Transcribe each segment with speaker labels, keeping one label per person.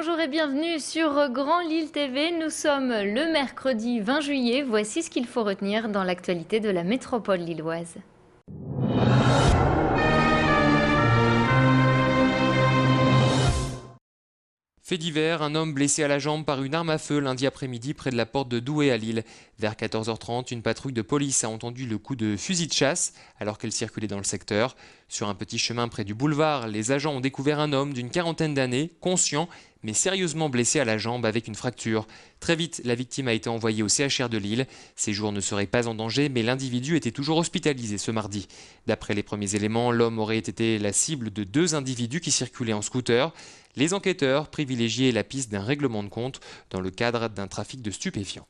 Speaker 1: Bonjour et bienvenue sur Grand Lille TV. Nous sommes le mercredi 20 juillet. Voici ce qu'il faut retenir dans l'actualité de la métropole lilloise.
Speaker 2: Fait divers, un homme blessé à la jambe par une arme à feu lundi après-midi près de la porte de Douai à Lille. Vers 14h30, une patrouille de police a entendu le coup de fusil de chasse alors qu'elle circulait dans le secteur. Sur un petit chemin près du boulevard, les agents ont découvert un homme d'une quarantaine d'années, conscient mais sérieusement blessé à la jambe avec une fracture. Très vite, la victime a été envoyée au CHR de Lille. Ses jours ne seraient pas en danger, mais l'individu était toujours hospitalisé ce mardi. D'après les premiers éléments, l'homme aurait été la cible de 2 individus qui circulaient en scooter. Les enquêteurs privilégiaient la piste d'un règlement de compte dans le cadre d'un trafic de stupéfiants.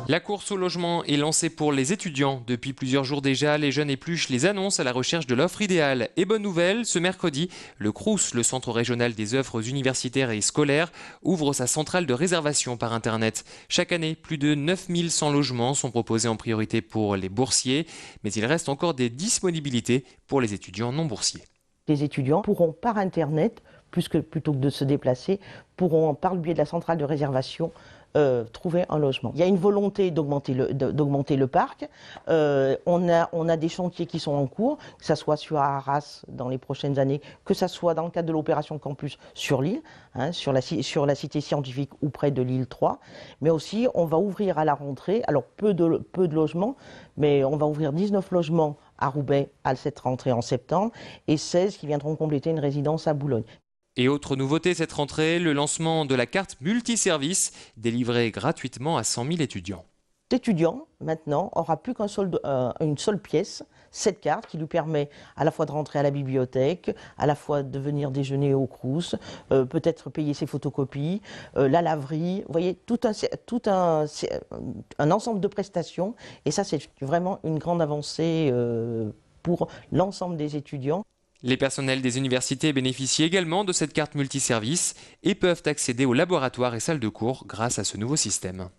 Speaker 2: La course au logement est lancée pour les étudiants. Depuis plusieurs jours déjà, les jeunes épluchent les annonces à la recherche de l'offre idéale. Et bonne nouvelle, ce mercredi, le CROUS, le Centre régional des œuvres universitaires et scolaires, ouvre sa centrale de réservation par Internet. Chaque année, plus de 9100 logements sont proposés en priorité pour les boursiers, mais il reste encore des disponibilités pour les étudiants non boursiers.
Speaker 3: Les étudiants pourront par Internet, plutôt que de se déplacer, pourront par le biais de la centrale de réservation trouver un logement. Il y a une volonté d'augmenter le parc. On a des chantiers qui sont en cours, que ce soit sur Arras dans les prochaines années, que ce soit dans le cadre de l'opération Campus sur Lille, sur la cité scientifique ou près de Lille 3. Mais aussi, on va ouvrir à la rentrée, alors peu de logements, mais on va ouvrir 19 logements à Roubaix à cette rentrée en septembre et 16 qui viendront compléter une résidence à Boulogne.
Speaker 2: Et autre nouveauté cette rentrée, le lancement de la carte multiservice délivrée gratuitement à 100 000 étudiants.
Speaker 3: L'étudiant, maintenant, aura plus une seule pièce, cette carte qui lui permet à la fois de rentrer à la bibliothèque, à la fois de venir déjeuner au CROUS, peut-être payer ses photocopies, la laverie, vous voyez, tout un ensemble de prestations. Et ça, c'est vraiment une grande avancée pour l'ensemble des étudiants.
Speaker 2: Les personnels des universités bénéficient également de cette carte multiservice et peuvent accéder aux laboratoires et salles de cours grâce à ce nouveau système.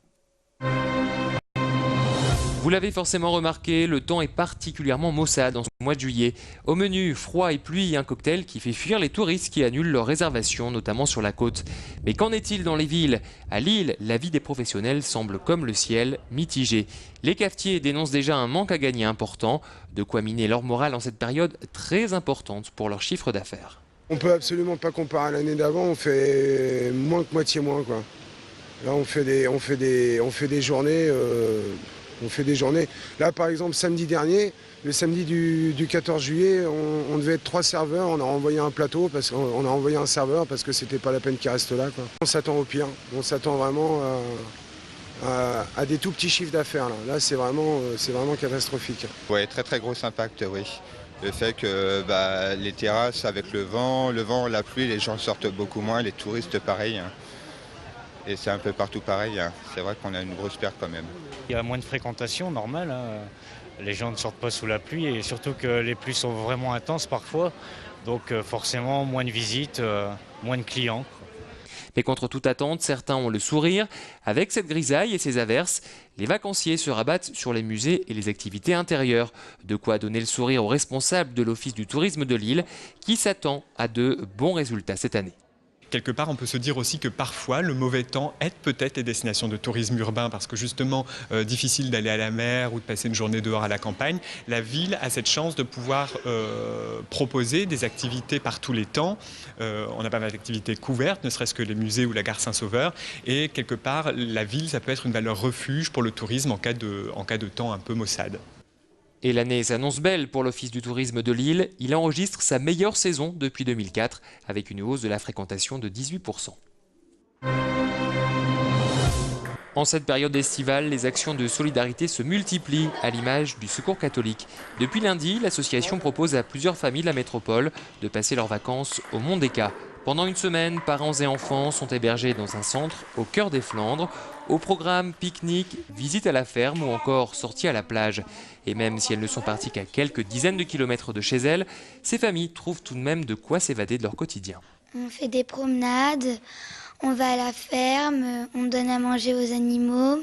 Speaker 2: Vous l'avez forcément remarqué, le temps est particulièrement maussade en ce mois de juillet. Au menu, froid et pluie, un cocktail qui fait fuir les touristes qui annulent leurs réservations, notamment sur la côte. Mais qu'en est-il dans les villes? À Lille, la vie des professionnels semble comme le ciel, mitigée. Les cafetiers dénoncent déjà un manque à gagner important, de quoi miner leur morale en cette période très importante pour leur chiffre d'affaires.
Speaker 4: On ne peut absolument pas comparer à l'année d'avant, on fait moins que moitié moins, quoi. Là, on fait des journées... On fait des journées. Là, par exemple, samedi dernier, le samedi du 14 juillet, on devait être 3 serveurs. On a envoyé un plateau, on a envoyé un serveur parce que c'était pas la peine qu'il reste là, quoi. On s'attend au pire. On s'attend vraiment à des tout petits chiffres d'affaires. Là, c'est vraiment catastrophique.
Speaker 5: Oui, très très gros impact, oui. Le fait que les terrasses, avec le vent, la pluie, les gens sortent beaucoup moins, les touristes pareil. Et c'est un peu partout pareil, c'est vrai qu'on a une grosse perte quand même.
Speaker 6: Il y a moins de fréquentation, normal. Les gens ne sortent pas sous la pluie et surtout que les pluies sont vraiment intenses parfois. Donc forcément, moins de visites, moins de clients.
Speaker 2: Mais contre toute attente, certains ont le sourire. Avec cette grisaille et ces averses, les vacanciers se rabattent sur les musées et les activités intérieures. De quoi donner le sourire aux responsables de l'Office du tourisme de Lille qui s'attend à de bons résultats cette année.
Speaker 7: Quelque part, on peut se dire aussi que parfois, le mauvais temps aide peut-être les destinations de tourisme urbain parce que justement, difficile d'aller à la mer ou de passer une journée dehors à la campagne. La ville a cette chance de pouvoir proposer des activités par tous les temps. On a pas mal d'activités couvertes, ne serait-ce que les musées ou la gare Saint-Sauveur. Et quelque part, la ville, ça peut être une valeur refuge pour le tourisme en cas de temps un peu maussade.
Speaker 2: Et l'année s'annonce belle pour l'Office du tourisme de Lille. Il enregistre sa meilleure saison depuis 2004 avec une hausse de la fréquentation de 18%. En cette période estivale, les actions de solidarité se multiplient à l'image du Secours catholique. Depuis lundi, l'association propose à plusieurs familles de la métropole de passer leurs vacances au Mont des Cats. Pendant une semaine, parents et enfants sont hébergés dans un centre au cœur des Flandres. Au programme pique-nique, visite à la ferme ou encore sortie à la plage. Et même si elles ne sont parties qu'à quelques dizaines de kilomètres de chez elles, ces familles trouvent tout de même de quoi s'évader de leur quotidien.
Speaker 8: On fait des promenades, on va à la ferme, on donne à manger aux animaux,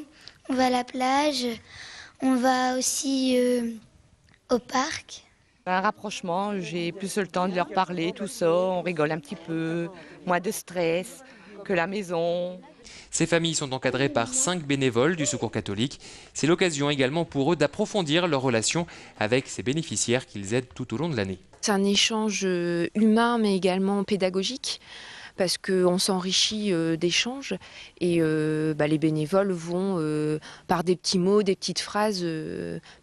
Speaker 8: on va à la plage, on va aussi au parc.
Speaker 9: Un rapprochement, j'ai plus le temps de leur parler, tout ça, on rigole un petit peu, moins de stress que la maison.
Speaker 2: Ces familles sont encadrées par 5 bénévoles du Secours catholique. C'est l'occasion également pour eux d'approfondir leur relation avec ces bénéficiaires qu'ils aident tout au long de l'année.
Speaker 10: C'est un échange humain mais également pédagogique, parce qu'on s'enrichit d'échanges et les bénévoles vont, par des petits mots, des petites phrases,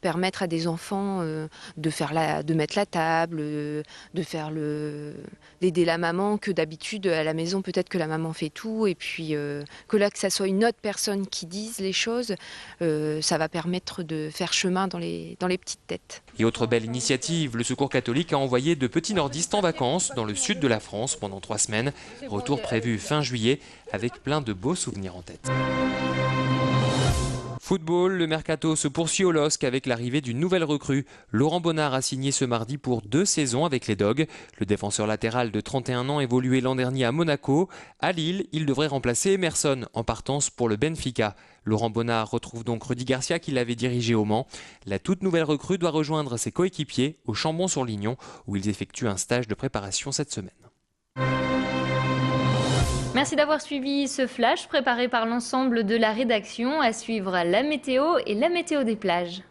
Speaker 10: permettre à des enfants de mettre la table, d'aider la maman, que d'habitude à la maison peut-être que la maman fait tout, et puis que là que ça soit une autre personne qui dise les choses, ça va permettre de faire chemin dans les petites têtes.
Speaker 2: Et autre belle initiative, le Secours catholique a envoyé de petits nordistes en vacances dans le sud de la France pendant 3 semaines. Retour prévu fin juillet avec plein de beaux souvenirs en tête. Football, le mercato se poursuit au LOSC avec l'arrivée d'une nouvelle recrue. Laurent Bonnard a signé ce mardi pour 2 saisons avec les Dogs. Le défenseur latéral de 31 ans évoluait l'an dernier à Monaco. À Lille, il devrait remplacer Emerson en partance pour le Benfica. Laurent Bonnard retrouve donc Rudy Garcia qui l'avait dirigé au Mans. La toute nouvelle recrue doit rejoindre ses coéquipiers au Chambon-sur-Lignon où ils effectuent un stage de préparation cette semaine.
Speaker 1: Merci d'avoir suivi ce flash préparé par l'ensemble de la rédaction. À suivre la météo et la météo des plages.